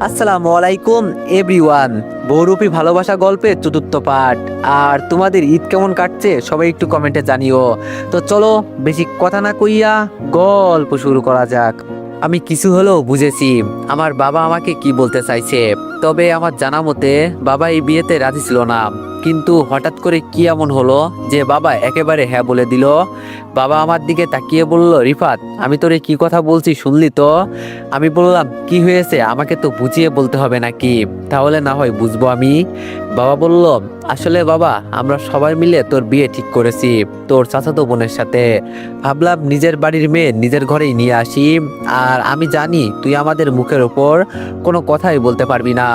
আসসালামু আলাইকুম এভরিওয়ান। বহুরূপী ভালোবাসা গল্পের চতুর্থ পার্ট। আর তোমাদের ঈদ কেমন কাটছে সবাই একটু কমেন্টে জানিও। তো চলো বেশি কথা না কইয়া গল্প শুরু করা যাক। আমি কিছু হলেও বুঝেছি আমার বাবা আমাকে কি বলতে চাইছে। তবে আমার জানা মতে বাবা এই বিয়েতে রাজি ছিল না, কিন্তু হঠাৎ করে কি এমন হলো যে বাবা একেবারে হ্যাঁ বলে দিল। বাবা আমার দিকে তাকিয়ে বলল, রিফাত, আমি তোরে কি কথা বলছি শুনলি তো? আমি বললাম, কি হয়েছে আমাকে তো বুঝিয়ে বলতে হবে নাকি, তাহলে না হয় বুঝবো আমি। বাবা বলল, আসলে বাবা, আমরা সবাই মিলে তোর বিয়ে ঠিক করেছি তোর চাচাতো বোনের সাথে। ভাবলাম নিজের বাড়ির মেয়ে নিজের ঘরেই নিয়ে আসি। আর আমি জানি তুই আমাদের মুখের ওপর কোনো কথাই বলতে পারবি না,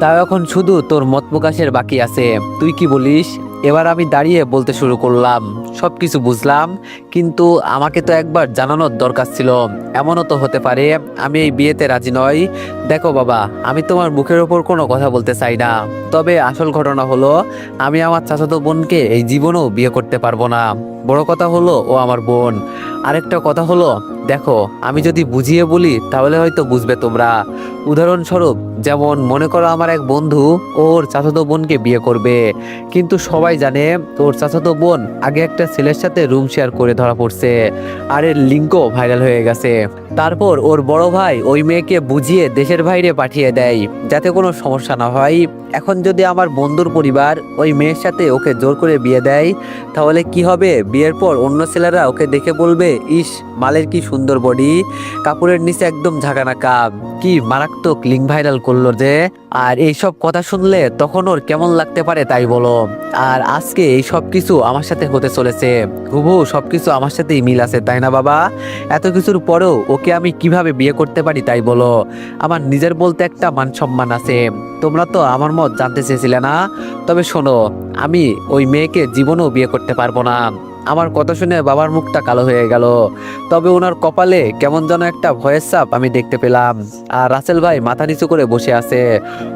তাও এখন শুধু তোর মত প্রকাশের বাকি আছে। তুই কি বলিস? এবার আমি দাঁড়িয়ে বলতে শুরু করলাম, সবকিছু বুঝলাম, কিন্তু আমাকে তো একবার জানানোর দরকার ছিল। এমনও তো হতে পারে আমি এই বিয়েতে রাজি নই। দেখো বাবা, আমি তোমার মুখের ওপর কোনো কথা বলতে চাই না, তবে আসল ঘটনা হলো আমি আমার চাচাতো বোনকে এই জীবনেও বিয়ে করতে পারবো না। বড় কথা হলো ও আমার বোন। আরেকটা কথা হলো, দেখো, আমি যদি বুঝিয়ে বলি তাহলে হয়তো বুঝবে তোমরা। উদাহরণস্বরূপ, যেমন মনে করো আমার এক বন্ধু ওর চাচাতো বোনকে বিয়ে করবে, কিন্তু সবাই জানে ওর চাচাতো বোন আগে একটা ছেলের সাথে রুম শেয়ার করে ধরা পড়ছে, আর এর লিঙ্কও ভাইরাল হয়ে গেছে। তারপর ওর বড় ভাই ওই মেয়েকে বুঝিয়ে দেশের বাইরে পাঠিয়ে দেয় যাতে কোনো সমস্যা না হয়। এখন যদি আমার বন্ধুর পরিবার ওই মেয়ের সাথে ওকে জোর করে বিয়ে দেয়, তাহলে কি হবে? বিয়ের পর অন্য ছেলেরা ওকে দেখে বলবে, ইস, মালের কি সুন্দর বডি, কাপড়ের নিচে একদম ঝাঁকানাকা, কি মারাত্মক লিঙ্ক ভাইরাল করলো যে। আর এইসব কথা শুনলে তখন ওর কেমন লাগতে পারে তাই বলো। আর আজকে এই সব কিছু আমার সাথে হতে চলেছে, হুবহু সবকিছু আমার সাথেই মিল আছে, তাই না বাবা? এত কিছুর পরেও ওকে আমি কিভাবে বিয়ে করতে পারি তাই বলো? আমার নিজের বলতে একটা মান সম্মান আছে। তোমরা তো আমার মত জানতে চেয়েছিলে না? তবে শোনো, আমি ওই মেয়েকে জীবনেও বিয়ে করতে পারবো না। আমার কথা শুনে বাবার মুখটা কালো হয়ে গেল, তবে ওনার কপালে কেমন যেন একটা ভয়ের ছাপ আমি দেখতে পেলাম। আর রাসেল ভাই মাথা নিচু করে বসে আছে।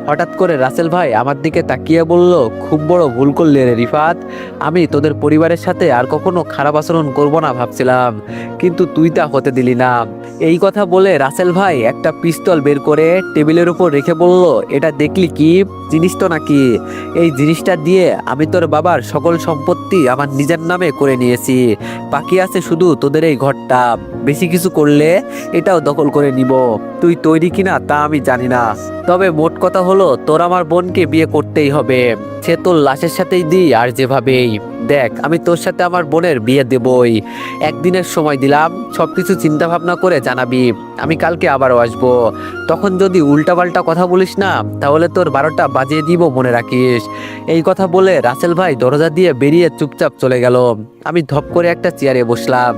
হঠাৎ করে রাসেল ভাই আমার দিকে তাকিয়ে বলল, খুব বড় ভুল করলে রে রিফাত। আমি তোদের পরিবারের সাথে আর কখনো খারাপ আচরণ করব না ভাবছিলাম, কিন্তু তুই তা হতে দিলি না। এই কথা বলে রাসেল ভাই একটা পিস্তল বের করে টেবিলের উপর রেখে বলল, এটা দেখলি কি জিনিস তো নাকি? এই জিনিসটা দিয়ে আমি তোর বাবার সকল সম্পত্তি আমার নিজের নামে করে নিয়েছি। বাকি আছে শুধু তোদের এই ঘরটা। বেশি কিছু করলে এটাও দখল করে নিব। তুই তৈরি কিনা তা আমি জানি না, তবে মোট কথা হলো তোর আমার বোনকে বিয়ে করতেই হবে। সে তোর লাশের সাথেই দিই আর যেভাবেই। দেখ, আমি তোর সাথে আমার বোনের বিয়ে দেবই। একদিনের সময় দিলাম, সবকিছু চিন্তা ভাবনা করে জানাবি। আমি কালকে আবারও আসবো। তখন যদি উল্টাপাল্টা কথা বলিস না, তাহলে তোর 12টা বাজিয়ে দিব, মনে রাখিস। এই কথা বলে রাসেল ভাই দরজা দিয়ে বেরিয়ে চুপচাপ চলে গেল। আমি ধপ করে একটা চেয়ারে বসলাম।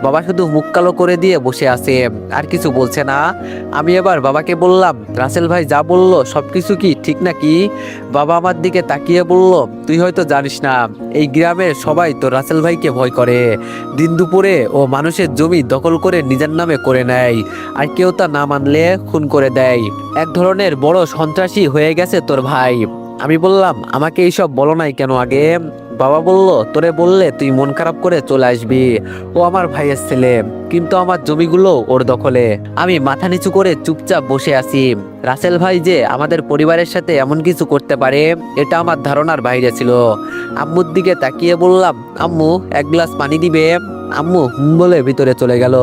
বাবা শুধু মুখ কালো করে দিয়ে বসে আছে, আর কিছু বলছে না। আমি এবার বাবাকে বললাম, রাসেল ভাই যা বললো সবকিছু কি ঠিক নাকি? বাবা আমার দিকে তাকিয়ে বলল, তুই হয়তো জানিস না, এই গ্রামের সবাই তো রাসেল ভাইকে ভয় করে। দিন দুপুরে ও মানুষের জমি দখল করে নিজের নামে করে নেয়, আর কেউ তা না মানলে খুন করে দেয়। এক ধরনের বড় সন্ত্রাসী হয়ে গেছে তোর ভাই। আমি বললাম, আমাকে এইসব বলো নাই কেন আগে? বাবা বলল, তোরে বললে তুই মন খারাপ করে চলে আসবি। ও আমার ভাইয়ের ছেলে, কিন্তু আমার জমিগুলো ওর দখলে। আমি মাথা নিচু করে চুপচাপ বসে আছি। রাসেল ভাই যে আমাদের পরিবারের সাথে এমন কিছু করতে পারে, এটা আমার ধারণার বাইরে ছিল। আম্মুর দিকে তাকিয়ে বললাম, আম্মু, এক গ্লাস পানি দিবে? আম্মু হুম বলে ভিতরে চলে গেল।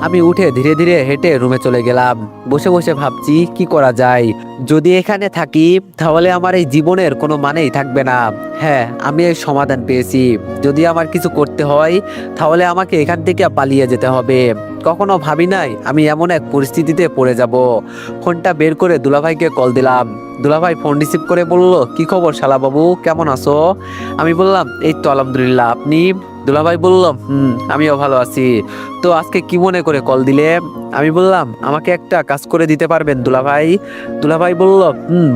আমি উঠে ধীরে ধীরে হেঁটে রুমে চলে গেলাম। বসে বসে ভাবছি কি করা যায়। যদি এখানে থাকি তাহলে আমার এই জীবনের কোনো মানেই থাকবে না। হ্যাঁ, আমি এই সমাধান পেয়েছি। যদি আমার কিছু করতে হয় তাহলে আমাকে এখান থেকে পালিয়ে যেতে হবে। কখনো ভাবি নাই আমি এমন এক পরিস্থিতিতে পড়ে যাব। ফোনটা বের করে দুলাভাইকে কল দিলাম। দুলাভাই ফোন রিসিভ করে বলল, কি খবর শালা বাবু, কেমন আছো? আমি বললাম, এই তো আলহামদুলিল্লাহ, আপনি? দুলাভাই বলল, আমিও ভালো আছি। তো আজকে কি মনে করে কল দিলে? আমি বললাম, আমাকে একটা কাজ করে দিতে পারবেন দুলাভাই? দুলাভাই বলল,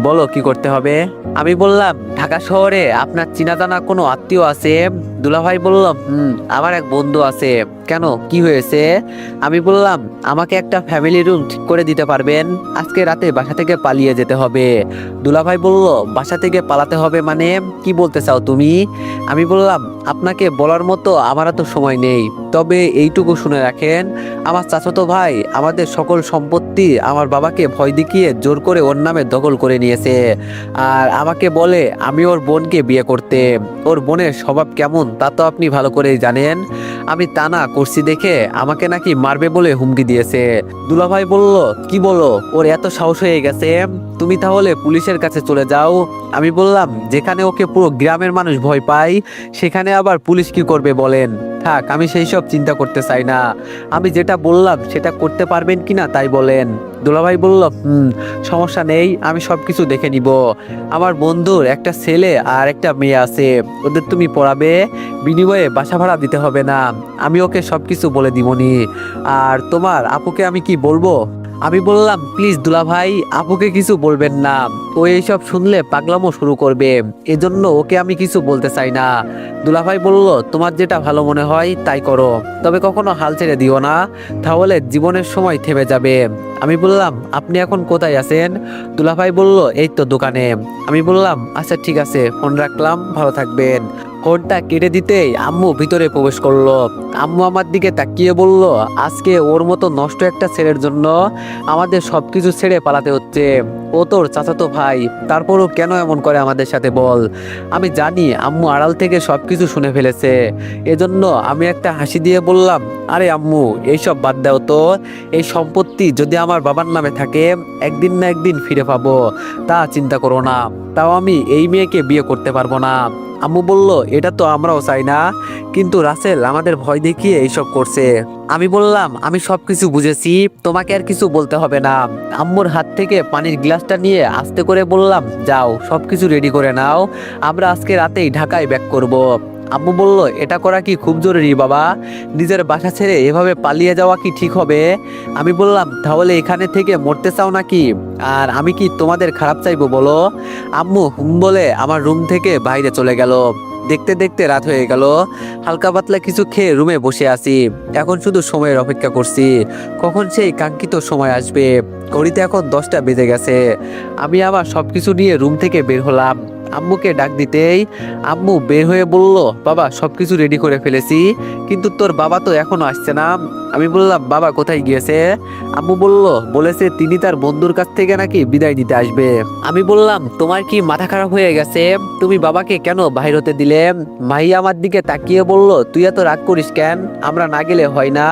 বলো কি করতে হবে? আমি বললাম, ঢাকা শহরে আপনার চিনা জানা কোনো আত্মীয় আছে? দুলাভাই বলল, আমার এক বন্ধু আছে। কেন, কি হয়েছে? আমি বললাম, আমাকে একটা ফ্যামিলি রুম ঠিক করে দিতে পারবেন? আজকে রাতে বাসা থেকে পালিয়ে যেতে হবে। দুলাভাই বলল, বাসা থেকে পালাতে হবে মানে কি বলতে চাও তুমি? আমি বললাম, আপনাকে বলার মতো আমার তো সময় নেই। তবে এইটুকু শুনে রাখেন, আমার চাচাতো ভাই আমাদের সকল সম্পত্তি আমার বাবাকে ভয় দেখিয়ে জোর করে ওর নামে দখল করে নিয়েছে। আর আমাকে বলে আমি ওর বোনকে বিয়ে করতে। ওর বোনের স্বভাব কেমন তা তো আপনি ভালো করেই জানেন। আমি তা না করছি দেখে আমাকে নাকি মারবে বলে হুমকি দিয়েছে। দুলাভাই বলল, কি বলো, ওর এত সাহস হয়ে গেছে? তুমি তাহলে পুলিশের কাছে চলে যাও। আমি বললাম, যেখানে ওকে পুরো গ্রামের মানুষ ভয় পায় সেখানে আবার পুলিশ কি করবে বলেন? থাক, আমি সেই সব চিন্তা করতে চাই না। আমি যেটা বললাম সেটা করতে পারবেন কিনা তাই বলেন। দুলাভাই বলল, সমস্যা নেই, আমি সব কিছু দেখে নিব। আমার বন্ধুর একটা ছেলে আর একটা মেয়ে আছে, ওদের তুমি পড়াবে, বিনিময়ে বাসা ভাড়া দিতে হবে না। আমি ওকে সব কিছু বলে দিবনি। আর তোমার আপুকে আমি কি বলবো? আমি বললাম, প্লিজ দুলাভাই, আপুকে কিছু বলবেন না। ও এইসব শুনলে পাগলামো শুরু করবে, এজন্য ওকে আমি কিছু বলতে চাই না। দুলাভাই বলল, তোমার যেটা ভালো মনে হয় তাই করো, তবে কখনো হাল ছেড়ে দিও না, তাহলে জীবনের সময় থেমে যাবে। আমি বললাম, আপনি এখন কোথায় আছেন? দুলাভাই বলল, এই তো দোকানে। আমি বললাম, আচ্ছা ঠিক আছে, ফোন রাখলাম, ভালো থাকবেন। ফোনটা কেটে দিতেই আম্মু ভিতরে প্রবেশ করলো। আম্মু আমার দিকে তাকিয়ে বলল, আজকে ওর মতো নষ্ট একটা ছেলের জন্য আমাদের সবকিছু ছেড়ে পালাতে হচ্ছে। ও তোর চাচাতো ভাই, তারপরও কেন এমন করে আমাদের সাথে বল? আমি জানি আম্মু আড়াল থেকে সবকিছু শুনে ফেলেছে, এজন্য আমি একটা হাসি দিয়ে বললাম, আরে আম্মু, এইসব বাদ দাও তো। এই সম্পত্তি যদি আমার বাবার নামে থাকে, একদিন না একদিন ফিরে পাবো, তা চিন্তা করো না। তাও আমি এই মেয়েকে বিয়ে করতে পারবো না। আম্মু বলল, এটা তো আমরাও চাই না, কিন্তু রাসেল আমাদের ভয় দেখিয়ে এইসব করছে। আমি বললাম, আমি সবকিছু বুঝেছি, তোমাকে আর কিছু বলতে হবে না। আম্মুর হাত থেকে পানির গ্লাসটা নিয়ে আস্তে করে বললাম, যাও সবকিছু রেডি করে নাও, আমরা আজকে রাতেই ঢাকায় ব্যাক করব। আম্মু বলল, এটা করা কি খুব জরুরি বাবা? নিজের বাসা ছেড়ে এভাবে পালিয়ে যাওয়া কি ঠিক হবে? আমি বললাম, তাহলে এখানে থেকে মরতে চাও নাকি? আর আমি কি তোমাদের খারাপ চাইবো বলো? আম্মু বলে আমার রুম থেকে বাইরে চলে গেল। দেখতে দেখতে রাত হয়ে গেল। হালকা পাতলা কিছু খেয়ে রুমে বসে আছি। এখন শুধু সময়ের অপেক্ষা করছি, কখন সেই কাঙ্ক্ষিত সময় আসবে। ঘড়িতে এখন 10টা বেজে গেছে। আমি আবার সবকিছু নিয়ে রুম থেকে বের হলাম। আম্মুকে ডাক দিতেই আম্মু বের হয়ে বলল, বাবা সবকিছু রেডি করে ফেলেছি, কিন্তু তোর বাবা তো এখনো আসছে না। আমি বললাম, বাবা কোথায় গিয়েছে? আম্মু বলেছে তিনি তার বন্ধুর কাছ থেকে নাকি বিদায় নিতে আসবে। আমি বললাম, তোমার কি মাথা খারাপ হয়ে গেছে? তুমি বাবাকে কেন বাইর হতে দিলে? মাহি আমার দিকে তাকিয়ে বলল, তুই এত রাগ করিস কেন? আমরা না গেলে হয় না?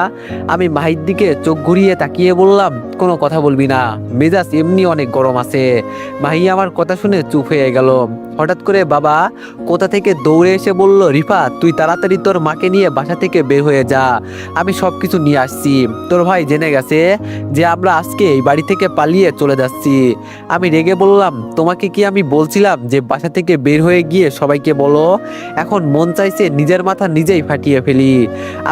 আমি মাহির দিকে চোখ ঘুরিয়ে তাকিয়ে বললাম, কোনো কথা বলবি না, মেজাজ এমনি অনেক গরম আছে। মাহি আমার কথা শুনে চুপ হয়ে গেল। হঠাৎ করে বাবা কোথা থেকে দৌড়ে এসে বলল, রিফা, তুই তাড়াতাড়ি তোর মাকে নিয়ে বাসা থেকে বের হয়ে যা, আমি সবকিছু নিয়ে আসছি। তোর ভাই জেনে গেছে যে আমরা আজকে এই বাড়ি থেকে পালিয়ে চলে যাচ্ছি। আমি রেগে বললাম, তোমাকে কি আমি বলছিলাম যে বাসা থেকে বের হয়ে গিয়ে সবাইকে বলো? এখন মন চাইছে নিজের মাথা নিজেই ফাটিয়ে ফেলি।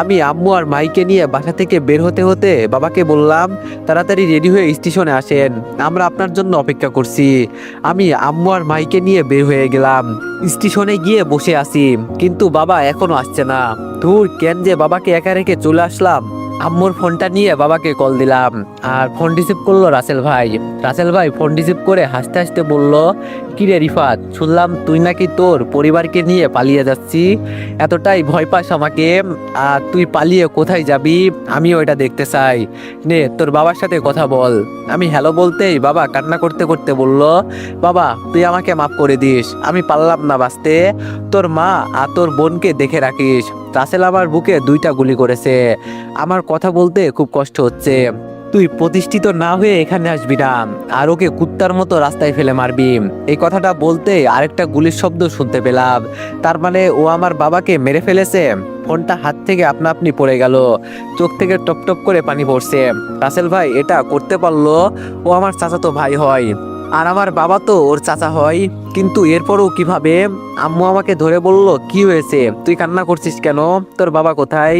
আমি আম্মু আর মাইকে নিয়ে বাসা থেকে বের হতে হতে বাবাকে বললাম, তাড়াতাড়ি রেডি হয়ে স্টেশনে আসেন, আমরা আপনার জন্য অপেক্ষা করছি। আমি আম্মু আর মাইকে নিয়ে বের হয়ে গেলাম। স্টেশনে গিয়ে বসে আছি, কিন্তু বাবা এখনো আসছে না। ধুর, কেন যে বাবাকে একা রেখে চলে আসলাম। আম্মুর ফোনটা নিয়ে বাবাকে কল দিলাম, আর ফোন রিসিভ করলো রাসেল ভাই। রাসেল ভাই ফোন রিসিভ করে হাসতে হাসতে বলল, কিরে রিফাত, শুনলাম তুই নাকি তোর পরিবারকে নিয়ে পালিয়ে যাচ্ছি, এতটাই ভয় পাস আমাকে? আর তুই পালিয়ে কোথায় যাবি আমিও এটা দেখতে চাই। নে তোর বাবার সাথে কথা বল। আমি হ্যালো বলতেই বাবা কান্না করতে করতে বলল, বাবা তুই আমাকে মাফ করে দিস, আমি পারলাম না বাঁচতে, তোর মা আর তোর বোনকে দেখে রাখিস। রাসেল আমার বুকে 2টা গুলি করেছে, আমার কথা বলতে খুব কষ্ট হচ্ছে। তুই প্রতিষ্ঠিত না হয়ে এখানে আসবি না, আর ওকে কুত্তার মতো রাস্তায় ফেলে মারবি। এই কথাটা বলতে আরেকটা গুলির শব্দ শুনতে পেলাম, তার মানে ও আমার বাবাকে মেরে ফেলেছে। ফোনটা হাত থেকে আপনা আপনি পড়ে গেল, চোখ থেকে টপ টপ করে পানি পড়ছে। রাসেল ভাই এটা করতে পারলো? ও আমার চাচাতো ভাই হয়, আর আমার বাবা তো ওর চাচা হয়, কিন্তু এরপরও কিভাবে? আম্মু আমাকে ধরে বলল, কি হয়েছে, তুই কান্না করছিস কেন, তোর বাবা কোথায়?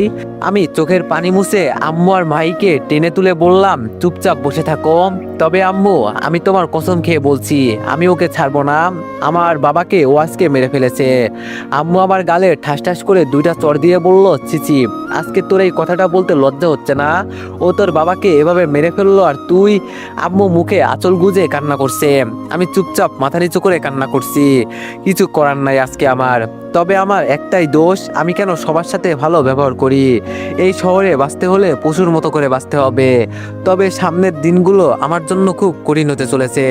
আমি চোখের পানি মুছে আম্মু আর মাইকে টেনে তুলে বললাম, চুপচাপ বসে থাকো। তবে আম্মু, আমি তোমার কসম খেয়ে বলছি, আমি ওকে ছাড়বো না। আমার বাবাকে ও আজকে মেরে ফেলেছে। আম্মু আমার গালে ঠাস ঠাস করে 2টা চড় দিয়ে বলল, চিচি, আজকে তোর এই কথাটা বলতে লজ্জা হচ্ছে না? ও তোর বাবাকে এভাবে মেরে ফেললো আর তুই? আম্মু মুখে আঁচল গুজে কান্না করছে। আমি চুপচাপ মাথা নিচু করে কান্না করছি, কিছু করার নাই আজকে আমার। তবে আমার একটাই দোষ, আমি কেন সবার সাথে ভালো ব্যবহার করি। এই শহরে বাঁচতে হলে পশুর মতো করে বাঁচতে হবে। তবে সামনের দিনগুলো আমার জন্য খুব কঠিন হতে চলেছে।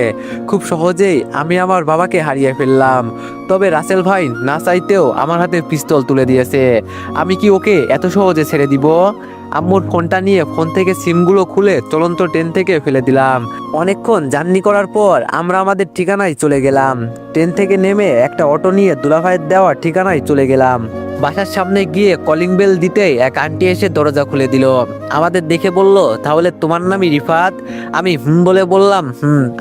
খুব সহজেই আমি আমার বাবাকে হারিয়ে ফেললাম। তবে রাসেল ভাই না চাইতেও আমার হাতে পিস্তল তুলে দিয়েছে। আমি কি ওকে এত সহজে ছেড়ে দিব? আম্মুর ফোনটা নিয়ে ফোন থেকে সিমগুলো খুলে চলন্ত ট্রেন থেকে ফেলে দিলাম। অনেকক্ষণ জার্নি করার পর আমরা আমাদের ঠিকানায় চলে গেলাম। ট্রেন থেকে নেমে একটা অটো নিয়ে দুলাভাইয়ের দেওয়া ঠিকানায় চলে গেলাম। বাসার সামনে গিয়ে কলিং বেল দিতেই এক আন্টি এসে দরজা খুলে দিল। আমাদের দেখে বলল, তাহলে তোমার নামই রিফাত? আমি বলে বললাম,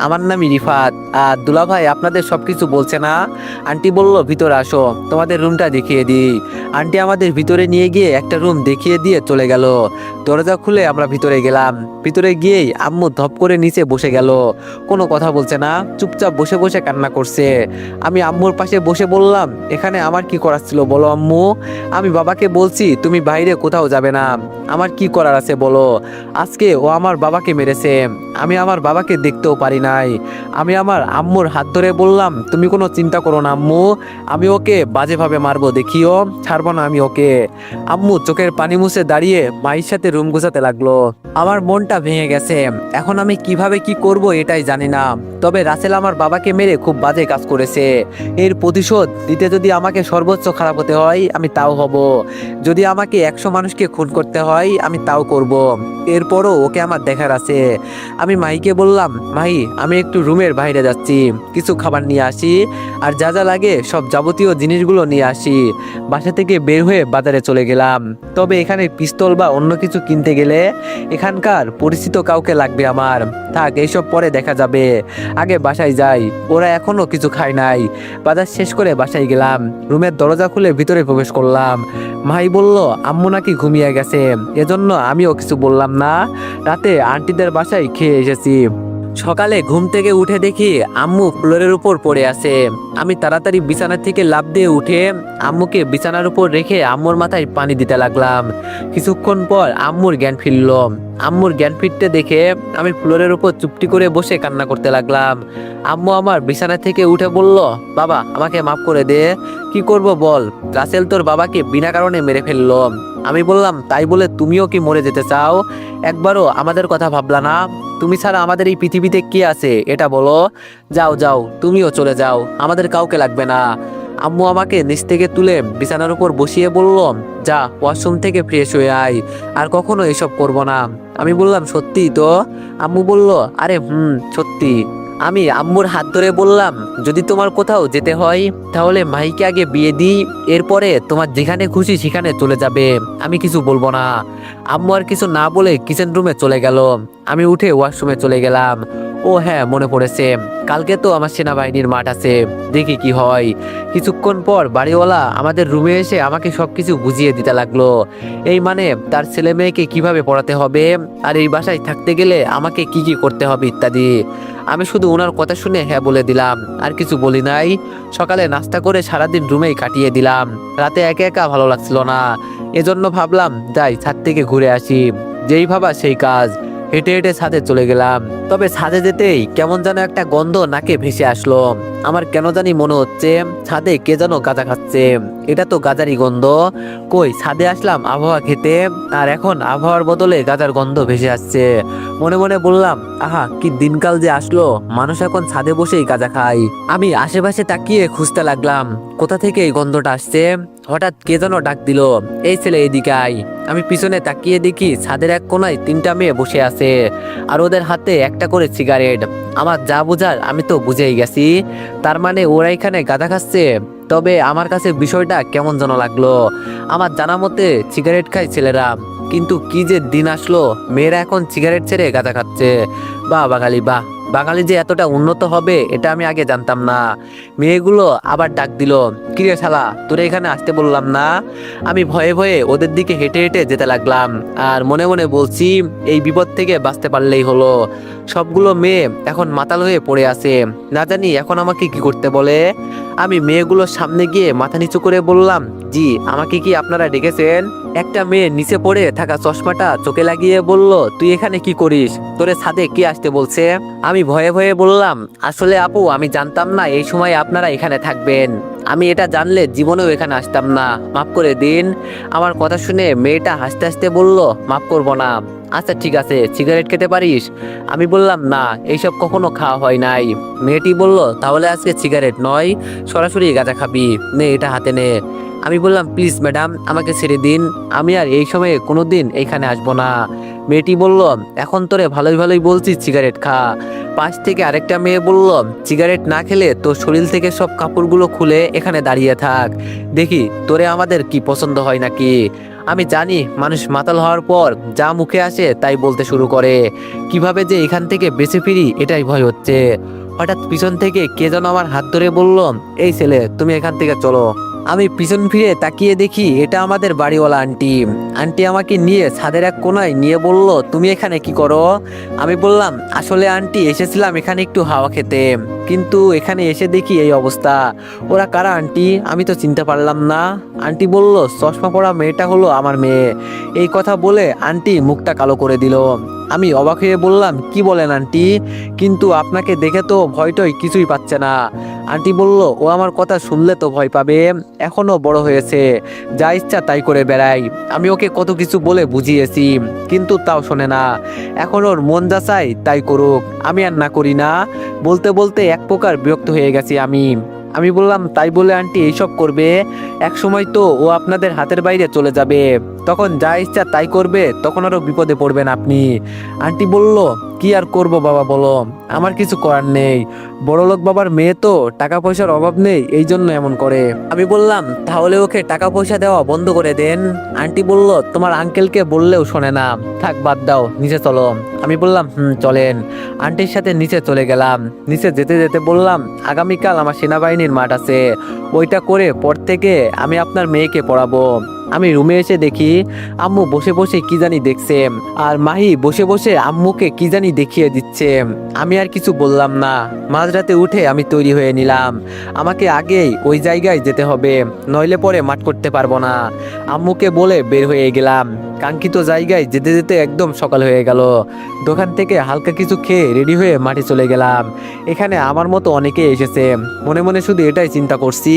আমার নামই রিফাত। আর দুলাভাই আপনাদের সবকিছু বলছে না? আন্টি বলল, ভিতরে আসো, তোমাদের রুমটা দেখিয়ে দিই। আন্টি আমাদের ভিতরে নিয়ে গিয়ে একটা রুম দেখিয়ে দিয়ে চলে গেল। দরজা খুলে আমরা ভিতরে গেলাম। ভিতরে গিয়েই আম্মু ধপ করে নিচে বসে গেল। কোনো কথা বলছে না, চুপচাপ বসে বসে কান্না করছে। আমি আম্মুর পাশে বসে বললাম, এখানে আমার কি করার ছিল বলো আম্মু? আমি বাবাকে বলছি তুমি বাইরে কোথাও যাবে না, আমার কি করার আছে বলো? আজকে ও আমার বাবাকে মেরেছে, আমি আমার বাবাকে দেখতেও পারি নাই। আমি আমার আম্মুর হাত ধরে বললাম, তুমি কোনো চিন্তা করো না আম্মু, আমি ওকে বাজেভাবে মারবো, দেখিও, ছাড়বো না আমি ওকে। আম্মু চোখের পানি মুছে দাঁড়িয়ে মায়ের সাথে রুম গোছাতে লাগলো। আমার মনটা ভেঙে গেছে। এখন আমি কিভাবে কি করব এটাই জানি না। তবে রাসেল আমার বাবাকে মেরে খুব বাজে কাজ করেছে। এর প্রতিশোধ দিতে যদি আমাকে সর্বোচ্চ খারাপ হতে হয় আমি তাও হব। যদি আমাকে 100 মানুষকে খুন করতে হয় আমি তাও করব। এরপরও ওকে আমার দেখার আছে। আমি মাইকে বললাম, মাই আমি একটু রুমের বাইরে যাচ্ছি, কিছু খাবার নিয়ে আসি, আর যা যা লাগে সব যাবতীয় জিনিসগুলো নিয়ে আসি। বাসা থেকে বের হয়ে বাজারে চলে গেলাম। তবে এখানে পিস্তল বা অন্য কিছু কিনতে গেলে এখানকার পরিচিত কাউকে লাগবে আমার। থাক, এইসব পরে দেখা যাবে, আগে বাসায় যাই। ওরা এখনো কিছু খায় নাই। বাজার শেষ করে বাসায় গেলাম। রুমের দরজা খুলে ভিতরে প্রবেশ করলাম। ভাই বলল আম্মু নাকি ঘুমিয়ে গেছে, এজন্য আমিও কিছু বললাম না। রাতে আন্টিদের বাসায় খেয়ে এসেছি। সকালে ঘুম থেকে উঠে দেখি আম্মু ফ্লোরের উপর পড়ে আছে। আমি তাড়াতাড়ি বিছানা থেকে লাফ দিয়ে উঠে আম্মুকে বিছানার উপর রেখে আম্মুর মাথায় পানি দিতে লাগলাম। কিছুক্ষণ পর আম্মুর জ্ঞান ফিরল। আম্মুর জ্ঞান ফিরতে দেখে আমি ফ্লোরের উপর চুপটি করে বসে কান্না করতে লাগলাম। আম্মু আমার বিছানা থেকে উঠে বলল, বাবা আমাকে মাফ করে দে। কি করব বল, রাসেল তোর বাবাকে বিনা কারণে মেরে ফেললো। আমি বললাম, তাই বলে তুমিও কি মরে যেতে চাও? একবারও আমাদের কথা ভাবলা না? তুমি ছাড়া আমাদের এই পৃথিবীতে কি আছে এটা বলো? যাও যাও, তুমিও চলে যাও, আমাদের কাউকে লাগবে না। আম্মু আমাকে নিচ থেকে তুলে বিছানার উপর বসিয়ে বলল, যা ওয়াশরুম থেকে ফ্রেশ হয়ে আয়, আর কখনো এসব করব না। আমি বললাম, সত্যি তো? আম্মু বলল, আরে সত্যি। আমি আম্মুর হাত ধরে বললাম, যদি তোমার কোথাও যেতে হয় তাহলে মাহিকে আগে বিয়ে দিই, এরপরে তোমার যেখানে খুশি সেখানে চলে যাবে, আমি কিছু বলবো না। আম্মু আর কিছু না বলে কিচেন রুমে চলে গেল। আমি উঠে ওয়াশরুমে চলে গেলাম। ও হ্যাঁ, মনে পড়েছে, কালকে তো আমার সেনাবাহিনীর মাঠ আছে, দেখি কি হয়। কিছুক্ষণ পর বাড়িওয়ালা আমাদের রুমে এসে আমাকে সবকিছু বুঝিয়ে দিতে লাগলো। এই মানে তার ছেলে মেয়েকে কিভাবে পড়াতে হবে, আর এই বাসায় থাকতে গেলে আমাকে কি কি করতে হবে ইত্যাদি। আমি শুধু ওনার কথা শুনে হ্যাঁ বলে দিলাম, আর কিছু বলি নাই। সকালে নাস্তা করে সারাদিন রুমেই কাটিয়ে দিলাম। রাতে একা একা ভালো লাগছিল না, এজন্য ভাবলাম যাই ছাদ থেকে ঘুরে আসি। যেই ভাবা সেই কাজ, হেঁটে হেঁটে ছাদে চলে গেলাম। তবে ছাদে যেতেই কেমন যেন একটা গন্ধ নাকে ভেসে আসলো। আমার কেন জানি মনে হচ্ছে ছাদে কে যেন গাঁজা খাচ্ছে। এটা তো গাঁজারই গন্ধ। কই, ছাদে আসলাম আবহাওয়া খেতে, আর এখন আবহাওয়ার বদলে গাঁজার গন্ধ ভেসে আসছে। মনে মনে বললাম, আহা কি দিনকাল যে আসলো, মানুষ এখন ছাদে বসেই গাঁজা খায়। আমি আশেপাশে তাকিয়ে খুঁজতে লাগলাম কোথা থেকে এই গন্ধটা আসছে। হঠাৎ কে যেন ডাক দিল, এই ছেলে এদিকে আয়। আমি পিছনে তাকিয়ে দেখি ছাদের এক কোনায় 3টা মেয়ে বসে আছে, আর ওদের হাতে একটা করে সিগারেট। আমার যা বোঝার আমি তো বুঝেই গেছি, তার মানে ওরা এখানে গাঁজা খাচ্ছে। তবে আমার কাছে বিষয়টা কেমন যেন লাগলো। আমার জানা মতে সিগারেট খায় ছেলেরা, কিন্তু কি যে দিন আসলো, মেয়েরা এখন সিগারেট ছেড়ে গাঁজা খাচ্ছে। বাহ বাঙালি, বাহ, বাঙালি যে এতটা উন্নত হবে এটা আমি আগে জানতাম না। মেয়েগুলো আবার ডাক দিল, কিরে শালা, তোরে এখানে আসতে বললাম না? আমি ভয়ে ভয়ে ওদের দিকে হেঁটে হেঁটে যেতে লাগলাম, আর মনে মনে বলছি এই বিপদ থেকে বাঁচতে পারলেই হলো। সবগুলো মেয়ে এখন মাতাল হয়ে পড়ে আছে, না জানি এখন আমাকে কি করতে বলে। আমি মেয়েগুলোর সামনে গিয়ে মাথা নিচু করে বললাম, জি আমাকে কি আপনারা ডেকেছেন? একটা মেয়ে নিচে পড়ে থাকা চশমাটা চোখে লাগিয়ে বলল, তুই এখানে কি করিস? তোরে ছাদে কে আসতে বলছে? আমি ভয়ে ভয়ে বললাম, আসলে আপু আমি জানতাম না এই সময় আপনারা এখানে থাকবেন। আমি এটা জানলে জীবনেও এখানে আসতাম না, মাফ করে দিন। আমার কথা শুনে মেয়েটা হাসতে হাসতে বলল, মাফ করবো না। আচ্ছা ঠিক আছে, সিগারেট খেতে পারিস? আমি বললাম, না এইসব কখনো খাওয়া হয় নাই। মেয়েটি বলল, তাহলে আজকে সিগারেট নয়, সরাসরি গাঁজা খাবি, নে এটা হাতে নে। আমি বললাম, প্লিজ ম্যাডাম আমাকে ছেড়ে দিন, আমি আর এই সময়ে কোনোদিন এইখানে আসবো না। মেয়েটি বলল, এখন তোরে ভালোই ভালোই বলছি সিগারেট খা। পাশ থেকে আরেকটা মেয়ে বলল, সিগারেট না খেলে তোর শরীর থেকে সব কাপড়গুলো খুলে এখানে দাঁড়িয়ে থাক, দেখি তোরে আমাদের কি পছন্দ হয় নাকি। আমি জানি মানুষ মাতাল হওয়ার পর যা মুখে আসে তাই বলতে শুরু করে, কিভাবে যে এখান থেকে বেঁচে ফিরি এটাই ভয় হচ্ছে। হঠাৎ পিছন থেকে কে যেন আমার হাত ধরে বলল, এই ছেলে তুমি এখান থেকে চলো। আমি পিছন ফিরে তাকিয়ে দেখি এটা আমাদের বাড়িওয়ালা আন্টি। আন্টি আমাকে নিয়ে ছাদের এক কোনায় নিয়ে বলল, তুমি এখানে কি করো? আমি বললাম, আসলে আন্টি এসেছিলাম এখানে একটু হাওয়া খেতে, কিন্তু এখানে এসে দেখি এই অবস্থা। ওরা কারা আন্টি? আমি তো চিনতে পারলাম না। আন্টি বলল, চশমা পরা মেয়েটা হলো আমার মেয়ে। এই কথা বলে আন্টি মুখটা কালো করে দিল। আমি অবাক হয়ে বললাম, কি বলেন আন্টি? কিন্তু আপনাকে দেখে তো ভয়টই কিছুই পাচ্ছে না। আন্টি বলল, ও আমার কথা শুনলে তো ভয় পাবে, এখনো বড় হয়েছে, যা ইচ্ছা তাই করে বেড়াই। আমি ওকে কত কিছু বলে বুঝিয়েছি, কিন্তু তাও শোনে না। এখন ওর মন যা চায় তাই করুক, আমি আর না করি না। বলতে বলতে এক প্রকার বিরক্ত হয়ে গেছি আমি বললাম, তাই বলে আন্টি এইসব করবে? এক সময় তো ও আপনাদের হাতের বাইরে চলে যাবে, তখন যা ইচ্ছা তাই করবে, তখন আরো বিপদে পড়বেন আপনি। আন্টি বলল, কি আর করব বাবা বলো, আমার কিছু করার নেই, বড়লোক বাবার মেয়ে তো, টাকা পয়সার অভাব নেই, এই জন্য এমন করে। আমি বললাম, তাহলে ওকে টাকা পয়সা দেওয়া বন্ধ করে দেন। আন্টি বলল, তোমার আঙ্কেলকে বললেও শোনে না, থাক বাদ দাও, নিচে চলো। আমি বললাম, চলেন। আন্টির সাথে নিচে চলে গেলাম। নিচে যেতে যেতে বললাম, আগামীকাল আমার সেনাবাহিনীর মাঠ আছে, ওইটা করে পর থেকে আমি আপনার মেয়েকে পড়াবো। আমি রুমে এসে দেখি আম্মু বসে বসে কি জানি দেখছে, আর মাহি বসে বসে আম্মুকে কি জানি দেখিয়ে দিচ্ছে। আমি আর কিছু বললাম না। মাঝরাতে উঠে আমি তৈরি হয়ে নিলাম, আমাকে আগেই ওই জায়গায় যেতে হবে, নইলে পরে মাঠ করতে পারবো না। আম্মুকে বলে বের হয়ে গেলাম। কাঙ্ক্ষিত জায়গায় যেতে যেতে একদম সকাল হয়ে গেল। দোকান থেকে হালকা কিছু খেয়ে রেডি হয়ে মাঠে চলে গেলাম। এখানে আমার মতো অনেকে এসেছে, মনে মনে শুধু এটাই চিন্তা করছি,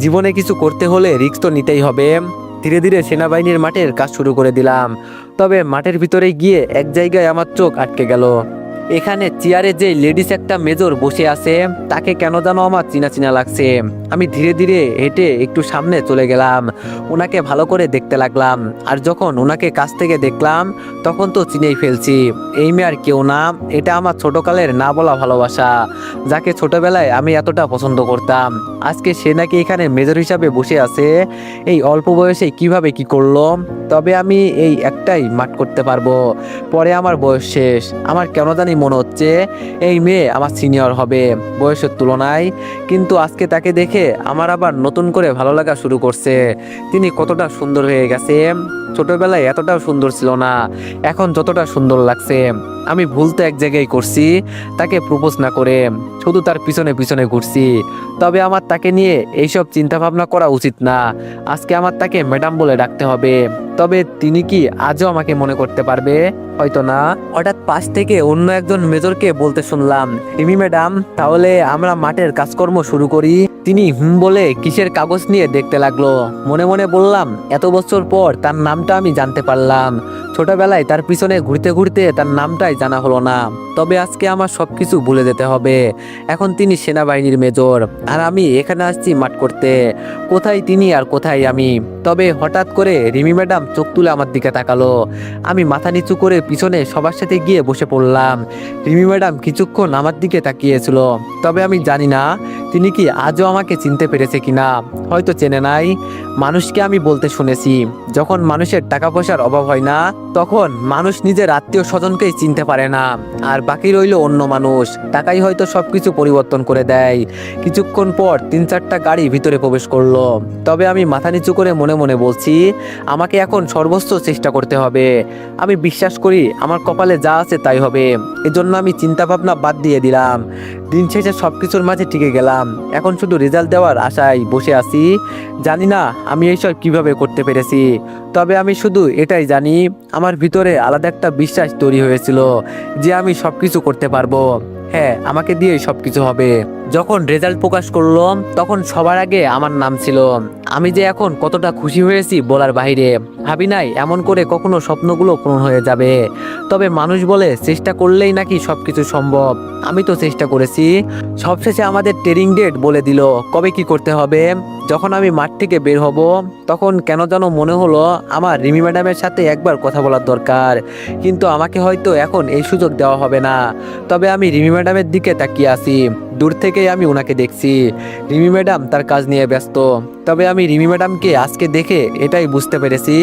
জীবনে কিছু করতে হলে রিস্ক তো নিতেই হবে। ধীরে ধীরে সেনাবাহিনীর মাঠের কাজ শুরু করে দিলাম। তবে মাঠের ভিতরে গিয়ে এক জায়গায় আমার চোখ আটকে গেল। এখানে চেয়ারে যে লেডিস একটা মেজর বসে আছে, তাকে কেন যেন আমার চিনা চিনা লাগছে। আমি ধীরে ধীরে হেঁটে একটু সামনে চলে গেলাম, ওনাকে ভালো করে দেখতে লাগলাম। আর যখন ওনাকে কাছ থেকে দেখলাম, তখন তো চিনেই ফেলছি, এই মেয়ে আর কেউ না, এটা আমার ছোটকালের না বলা ভালোবাসা, যাকে ছোটবেলায় আমি এতটা পছন্দ করতাম। আজকে সে নাকি এখানে মেজর হিসাবে বসে আছে। এই অল্প বয়সে কিভাবে কি করলো? তবে আমি এই একটাই মাঠ করতে পারবো, পরে আমার বয়স শেষ। আমার কেন জানি মনে হচ্ছে এই মেয়ে আমার সিনিয়র হবে বয়সের তুলনায়, কিন্তু আজকে তাকে দেখে আমার আবার নতুন করে ভালো লাগা শুরু করছে। তিনি কতটা সুন্দর হয়ে গেছে, ছোটবেলায় এতটাও সুন্দর ছিল না, এখন যতটা সুন্দর লাগছে। আমি ভুল তো এক জায়গায় করছি, তাকে প্রপোজ না করে শুধু তার পিছনে পিছনে ঘুরছি। তবে আমার তাকে নিয়ে এইসব চিন্তা ভাবনা করা উচিত না, আজকে আমার তাকে ম্যাডাম বলে ডাকতে হবে। তবে তিনি কি আজও আমাকে মনে করতে পারবে? হয়তো না। হঠাৎ পাশ থেকে অন্য একজন মেজরকে বলতে শুনলাম, রিমি ম্যাডাম, তাহলে আমরা মাঠের কাজকর্ম শুরু করি। তিনি বলে কিসের কাগজ নিয়ে দেখতে লাগলো। মনে মনে বললাম, এত বছর পর তার নামটা আমি জানতে পারলাম, ছোটবেলায় তার পিছনে ঘুরতে ঘুরতে তার নামটাই জানা হলো না। তবে আজকে আমার সবকিছু ভুলে যেতে হবে। এখন তিনি সেনাবাহিনীর মেজর, আর আমি এখানে আসছি মাঠ করতে। কোথায় তিনি আর কোথায় আমি? তবে হঠাৎ করে রিমি ম্যাডাম চোখ তুলে আমার দিকে তাকালো। আমি মাথা নিচু করে পিছনে সবার সাথে গিয়ে বসে পড়লাম। রিমি ম্যাডাম কিছুক্ষণ আমার দিকে তাকিয়েছিল, তবে আমি জানি না তিনি কি আজও আমাকে চিনতে পেরেছে কিনা, হয়তো চেনে নাই। মানুষকে আমি বলতে শুনেছি, যখন মানুষের টাকা পয়সার অভাব হয় না, তখন মানুষ নিজের আত্মীয় স্বজনকেই চিনতে পারে না, আর বাকি রইল অন্য মানুষ। টাকাই হয়তো সবকিছু পরিবর্তন করে দেয়। কিছুক্ষণ পর 3-4টা গাড়ি ভিতরে প্রবেশ করলো। তবে আমি মাথা নিচু করে মনে মনে বলছি, আমাকে এখন সর্বোচ্চ চেষ্টা করতে হবে। আমি বিশ্বাস করি আমার কপালে যা আছে তাই হবে, এজন্য আমি চিন্তা ভাবনা বাদ দিয়ে দিলাম। দিন শেষে সবকিছুর মাঝে টিকে গেলাম। এখন শুধু রেজাল্ট দেওয়ার আশায় বসে আছি। জানি না আমি এইসব কিভাবে করতে পেরেছি। তবে আমি শুধু এটাই জানি, আমার ভিতরে আলাদা একটা বিশ্বাস তৈরি হয়েছিল যে আমি সবকিছু করতে পারবো। হ্যাঁ, আমাকে দিয়ে সবকিছু হবে। যখন রেজাল্ট প্রকাশ করলো তখন সবার আগে আমার নাম ছিল। আমি যে এখন কতটা খুশি হয়েছি বলার বাইরে। ভাবি নাই এমন করে কখনো স্বপ্নগুলো পূরণ হয়ে যাবে। তবে মানুষ বলে চেষ্টা করলেই নাকি সবকিছু সম্ভব। আমি তো চেষ্টা করেছি। সবশেষে আমাদের ট্রেনিং ডেট বলে দিল কবে কি করতে হবে। যখন আমি মাঠ থেকে বের হব তখন কেন যেন মনে হলো আমার রিমি ম্যাডামের সাথে একবার কথা বলার দরকার। কিন্তু আমাকে হয়তো এখন এই সুযোগ দেওয়া হবে না। তবে আমি রিমি ম্যাডামের দিকে তাকিয়ে আছি। দূর থেকেই আমি ওনাকে দেখছি। রিমি ম্যাডাম তার কাজ নিয়ে ব্যস্ত। তবে আমি রিমি ম্যাডামকে আজকে দেখে এটাই বুঝতে পেরেছি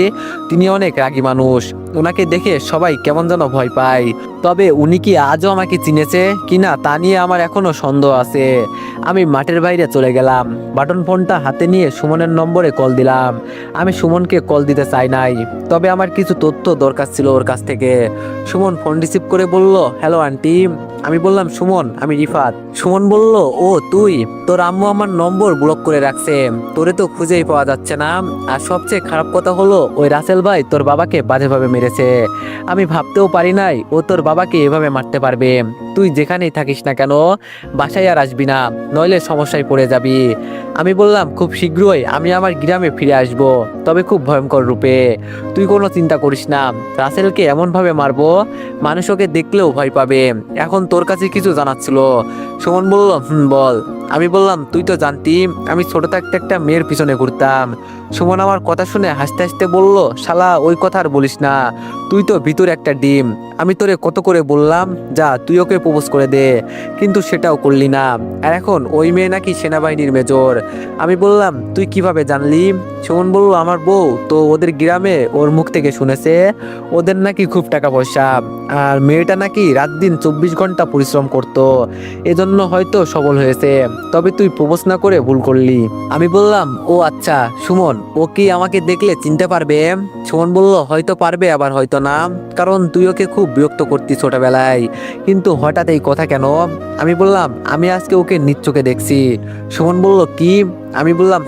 তিনি অনেক রাগী মানুষ। ওনাকে দেখে সবাই কেমন যেন ভয় পায়। তবে উনি কি আজও আমাকে চিনেছে কিনা তা নিয়ে আমার এখনো সন্দেহ আছে। আমি মাঠের বাইরে চলে গেলাম। বাটন ফোনটা হাতে নিয়ে সুমনের নম্বরে কল দিলাম। আমি সুমনকে কল দিতে চাই নাই, তবে আমার কিছু তথ্য দরকার ছিল ওর কাছ থেকে। সুমন ফোন রিসিভ করে বলল, হ্যালো আন্টি। আমি বললাম, সুমন, আমি রিফাত। সুমন বলল, ও তুই? তোর আম্মু আমার নম্বর ব্লক করে রাখছে, তোরে তো খুঁজেই পাওয়া যাচ্ছে না। আর সবচেয়ে খারাপ কথা হলো ওই রাসেল ভাই তোর বাবাকে বাজেভাবে মেরেছে। আমি ভাবতেও পারি নাই ও তোর বাবাকে এভাবে মারতে পারবে। তুই যেখানেই থাকিস না কেন বাসায় আর আসবি না, নইলে সমস্যায় পড়ে যাবি। আমি বললাম, খুব শীঘ্রই আমি আমার গ্রামে ফিরে আসব, তবে খুব ভয়ঙ্কর রূপে। তুই কোনো চিন্তা করিস না, রাসেলকে এমনভাবে মারবো মানুষ ওকে দেখলেও ভয় পাবে। এখন তোর কাছে কিছু জানাচ্ছিল। সুমন বলল, বল। আমি বললাম, তুই তো জানতি আমি ছোট থাকতে একটা মেয়ের পিছনে ঘুরতাম। সুমন আমার কথা শুনে হাসতে হাসতে বলল, শালা ওই কথা আর বলিস না, তুই তো ভিতরে একটা ডিম। আমি তোরে কত করে বললাম যা তুই ওকে প্রপোজ করে দে, কিন্তু সেটাও করলি না। আর এখন ওই মেয়ে নাকি সেনাবাহিনীর মেজর। আমি বললাম, তুই কিভাবে জানলি? সুমন বলল, আমার বউ তো ওদের গ্রামে ওর মুখ থেকে শুনেছে ওদের নাকি খুব টাকা পয়সা, আর মেয়েটা নাকি রাত দিন 24 ঘন্টা পরিশ্রম করত, এজন্য হয়তো সবল হয়েছে। তবে তুই প্রপোজ না করে ভুল করলি। আমি বললাম, ও আচ্ছা। সুমন, ও কি আমাকে দেখলে চিনতে পারবে? সুমন বলল, হয়তো পারবে, আবার হয়তো না, কারণ তুই ওকে খুব বিরক্ত করতি ছোটবেলায়। কিন্তু হঠাৎ এই কথা কেন? আমি বললাম, আমি আজকে ওকে নিজ চোখে দেখছি। সুমন বলল, কি? আমি বললাম,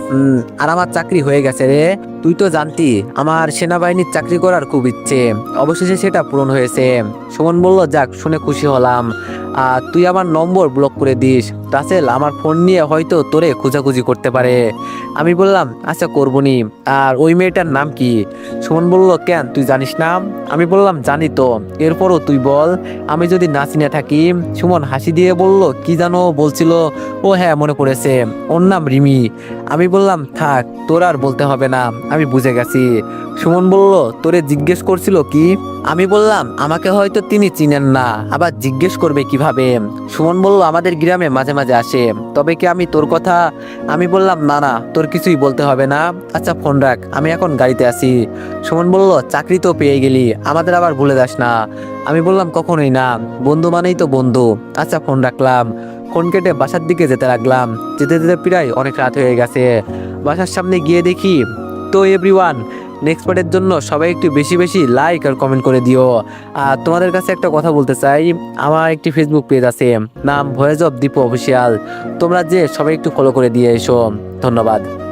আর আমার চাকরি হয়ে গেছে রে। তুই তো জানতি আমার সেনাবাহিনীর চাকরি করার খুব ইচ্ছে, অবশেষে সেটা পূরণ হয়েছে। সুমন বলল, যাক, শুনে খুশি হলাম। আর তুই আমার নম্বর ব্লক করে দিস। রাসেল আমার ফোন নিয়ে হয়তো তোরে খোঁজাখুঁজি করতে পারে। আমি বললাম, আচ্ছা, করবনি। আর ওই মেয়েটার নাম কি? সুমন বলল, কেন, তুই জানিস না? আমি বললাম, জানি তো, এরপরও তুই বল, আমি যদি না চিনে থাকি। সুমন হাসি দিয়ে বলল, কি জানো বলছিল? ও হ্যাঁ, মনে পড়েছে, ওর নাম রিমি। আমি বললাম, থাক, তোর আর বলতে হবে না, আমি বুঝে গেছি। সুমন বলল, তোরে জিজ্ঞেস করছিল কি? আমি বললাম, আমাকে হয়তো তিনি চিনেন না, আবার জিজ্ঞেস করবে কিভাবে? সুমন বলল, আমাদের গ্রামে মাঝে মাঝে আসে। তবে কি আমি তোর কথা? আমি বললাম, না না, তোর কিছুই বলতে হবে না। আচ্ছা, ফোন রাখ, আমি এখন গাড়িতে আছি। সুমন বলল, চাকরি তো পেয়ে গেলি, আমাদের আবার ভুলে যাস না। আমি বললাম, কখনোই না, বন্ধু মানেই তো বন্ধু। আচ্ছা, ফোন রাখলাম। ফোন কেটে বাসার দিকে যেতে লাগলাম। যেতে যেতে প্রায় অনেক রাত হয়ে গেছে। বাসার সামনে গিয়ে দেখি। তো এভরিওয়ান, নেক্সট পার্টের জন্য সবাই একটু বেশি বেশি লাইক আর কমেন্ট করে দিও। আর তোমাদের কাছে একটা কথা বলতে চাই, আমার একটি ফেসবুক পেজ আছে, নাম ভয়েস অফ দীপু অফিসিয়াল। তোমরা যে সবাই একটু ফলো করে দিয়ে এসো। ধন্যবাদ।